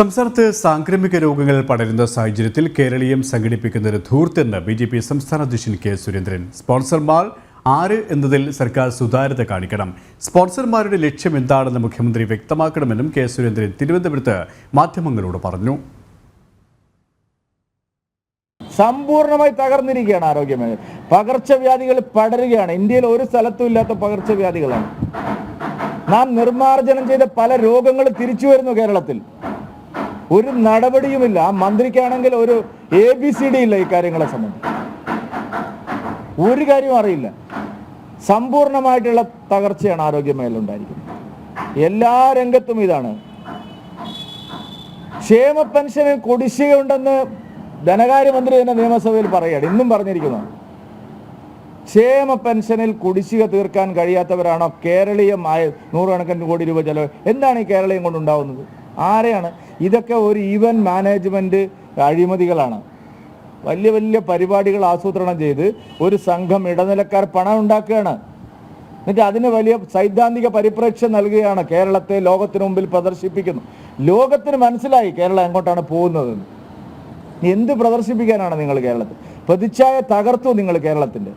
സംസ്ഥാനത്ത് സാംക്രമിക രോഗങ്ങൾ പടരുന്ന സാഹചര്യത്തിൽ കേരളീയം സംഘടിപ്പിക്കുന്ന ഒരു ധൂർത്തെന്ന് BJP സംസ്ഥാന അധ്യക്ഷൻ കെ സുരേന്ദ്രൻ. സ്പോൺസർമാർ ആര് എന്നതിൽ സർക്കാർ സുതാര്യത കാണിക്കണം. സ്പോൺസർമാരുടെ ലക്ഷ്യം എന്താണെന്ന് മുഖ്യമന്ത്രി വ്യക്തമാക്കണമെന്നും കെ സുരേന്ദ്രൻ തിരുവനന്തപുരത്ത് മാധ്യമങ്ങളോട് പറഞ്ഞു. സമ്പൂർണ്ണമായി തകർന്നിരിക്കുകയാണ് ആരോഗ്യമേഖല. പകർച്ചവ്യാധികൾ പടരുകയാണ്. ഇന്ത്യയിൽ ഒരു സ്ഥലത്തും ഇല്ലാത്ത പകർച്ചവ്യാധികളാണ്. നാം നിർമ്മാർജ്ജനം ചെയ്ത പല രോഗങ്ങൾ തിരിച്ചു വരുന്നു കേരളത്തിൽ. ഒരു നടപടിയുമില്ല. ആ മന്ത്രിക്കാണെങ്കിൽ ഒരു ABCD ഇല്ല ഈ കാര്യങ്ങളെ സംബന്ധിച്ച്. ഒരു കാര്യവും അറിയില്ല. സമ്പൂർണ്ണമായിട്ടുള്ള തകർച്ചയാണ് ആരോഗ്യമേഖല ഉണ്ടായിരിക്കുന്നത്. എല്ലാ രംഗത്തും ഇതാണ്. ക്ഷേമ പെൻഷന് കുടിശ്ശിക ഉണ്ടെന്ന് ധനകാര്യമന്ത്രി തന്നെ നിയമസഭയിൽ പറയുകയാണ്. ഇന്നും പറഞ്ഞിരിക്കുന്നു. ക്ഷേമ പെൻഷനിൽ കുടിശ്ശിക തീർക്കാൻ കഴിയാത്തവരാണോ കേരളീയമായ 100 കോടി രൂപ ചെലവ്? എന്താണ് ഈ കേരളീയം കൊണ്ടുണ്ടാവുന്നത്? ആരെയാണ് ഇതൊക്കെ? ഒരു ഈവന്റ് മാനേജ്മെന്റ് അഴിമതികളാണ്. വലിയ വലിയ പരിപാടികൾ ആസൂത്രണം ചെയ്ത് ഒരു സംഘം ഇടനിലക്കാർ പണം ഉണ്ടാക്കുകയാണ്. എന്നിട്ട് അതിന് വലിയ സൈദ്ധാന്തിക പരിപ്രേക്ഷ്യം നൽകുകയാണ്. കേരളത്തെ ലോകത്തിന് മുമ്പിൽ പ്രദർശിപ്പിക്കുന്നു. ലോകത്തിന് മനസ്സിലായി കേരളം എങ്ങോട്ടാണ് പോകുന്നതെന്ന്. എന്ത് പ്രദർശിപ്പിക്കാനാണ് നിങ്ങൾ കേരളത്തിൽ? പ്രതിച്ഛായ തകർത്തു നിങ്ങൾ കേരളത്തിൻ്റെ.